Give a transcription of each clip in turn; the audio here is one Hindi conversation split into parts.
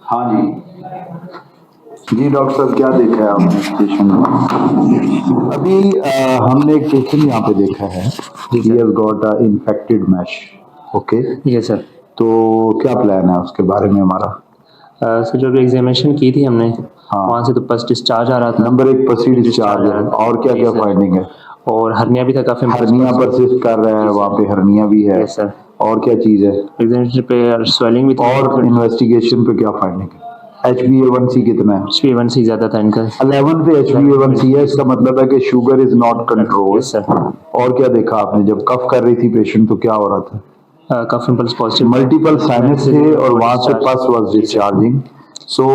हाँ जी। जी डॉक्टर साहब, क्या देखा है आपने इस पेशेंट में? अभी हमने एक पेशेंट यहाँ पे देखा है। जी he sir. Has got a infected mash. Okay, yes sir. तो क्या प्लान है उसके बारे में हमारा? सर जब एग्जामिनेशन की थी हमने, हाँ, वहाँ से तो फर्स्ट डिस्चार्ज आ रहा था। नंबर एक पसी डिस्चार्ज डिस्चार्ज आ है। रहा था। और क्या जी क्या सर। फाइंडिंग है? और हर्निया भी था काफ़ी हर्निया परसिस्ट कर रहा है, जी वहाँ सर। पे हर्निया भी है। Yes sir. और क्या चीज़ है? एग्जामिनेशन पे स्वेलिंग भी थी। और इन्वेस्टिगेशन पे क्या फाइंडिंग है? HbA1c कितना है? HbA1c ज़्यादा था इनका। 11 पे HbA1c है, इसका मतलब है कि sugar is not control. Yes sir. और क्या देखा आपने? जब कफ कर रही थी पेशेंट तो क्या हो रहा था? Cough impulse positive. Multiple sinus थे और वहां से पस वाज डिस्चार्जिंग। सो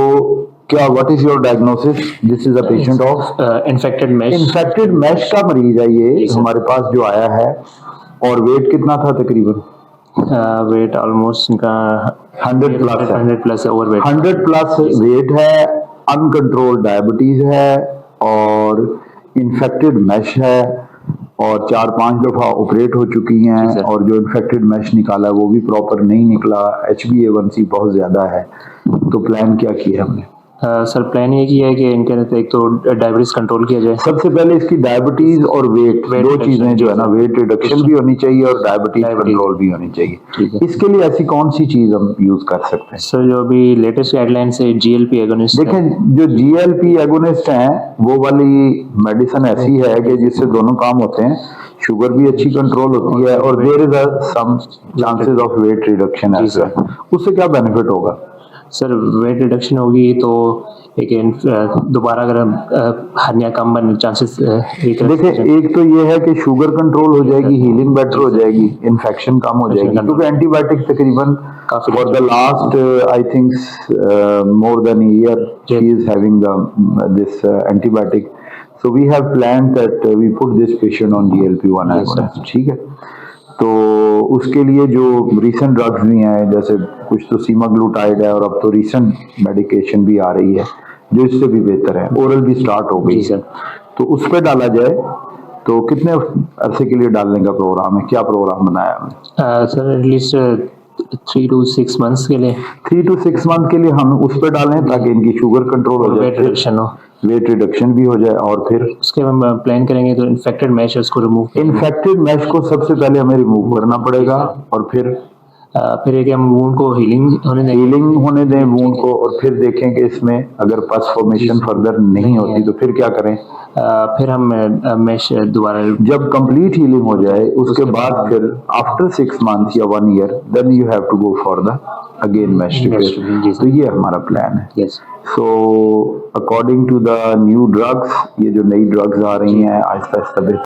क्या, what is your diagnosis? This is a patient of infected mesh. Infected mesh का मरीज है ये जी सर। हमारे पास जो आया है। और वेट कितना था तकरीबन? वेट ऑलमोस्ट इनका 100 प्लस है। 100 प्लस है, ओवर वेट। 100 प्लस वेट है, अनकंट्रोल्ड डायबिटीज है और इन्फेक्टेड मैश है और 4-5 दफा ऑपरेट हो चुकी हैं। जी सर। और जो इन्फेक्टेड मैश निकाला है वो भी प्रॉपर नहीं निकला। HbA1c बहुत ज्यादा है। तो प्लान क्या किया हमने? सर प्लान ये किया है कि इनके अंदर एक तो डायबिटीज कंट्रोल किया जाए। सबसे पहले इसकी डायबिटीज और वेट वेट दो रिडक्शन, चीजें जो है ना, जी वेट रिडक्शन भी होनी चाहिए और डायबिटीज कंट्रोल भी होनी चाहिए। ठीक है। इसके लिए ऐसी कौन सी चीज हम यूज कर सकते हैं? सर जो अभी लेटेस्ट गाइडलाइन से GLP एगोनिस्ट देखें, जो GLP एगोनिस्ट हैं वो वाली मेडिसिन ऐसी है कि जिससे दोनों काम होते हैं। शुगर भी अच्छी कंट्रोल होती है और there is some chances of weight reduction as well. उससे क्या बेनिफिट होगा? सर वेट रिडक्शन होगी तो एक दोबारा अगर हर्निया कम बनने चांसेस। देखिए, एक तो ये है कि शुगर कंट्रोल हो जाएगी, हीलिंग बेटर हो जाएगी, इन्फेक्शन कम हो जाएगी क्योंकि एंटीबायोटिक तकरीबन for the last I think more than year she is having this antibiotic. So we have planned that we put this patient on GLP-1 agonist. ठीक है, तो उसके लिए जो रीसेंट ड्रग्स भी हैं, जैसे कुछ तो सीमाग्लूटाइड है और अब तो रीसेंट मेडिकेशन भी आ रही है जो इससे भी बेहतर है, ओरल भी स्टार्ट हो गई है। तो उस पर डाला जाए तो कितने अरसे के लिए डालने का प्रोग्राम है? क्या प्रोग्राम बनाया हमने? सर एटलीस्ट 3 to 6 मंथ्स के लिए। 3 to 6 मंथ के लिए हम उस पर डालें ताकि इनकी शुगर कंट्रोल हो जाए, वेट रिडक्शन हो, वेट रिडक्शन भी हो जाए। और फिर उसके हम प्लान करेंगे तो इन्फेक्टेड मैश उसको रिमूव। इन्फेक्टेड मैश को सबसे पहले हमें रिमूव करना पड़ेगा और फिर एक हम वूंड को हीलिंग होने दें वूंड को। और फिर देखें कि इसमें अगर पस फॉर्मेशन फर्दर नहीं होती तो फिर क्या करें? फिर हम मैश दोबारा जब कंप्लीट हीलिंग हो जाए उसके बाद फिर आफ्टर 6 मंथ या 1 year then you have to go for the again mesh repair. तो ये हमारा प्लान है। So according to the new drugs, ये जो नई ड्रग्स आ रही हैं आहिस्ता आहिस्ता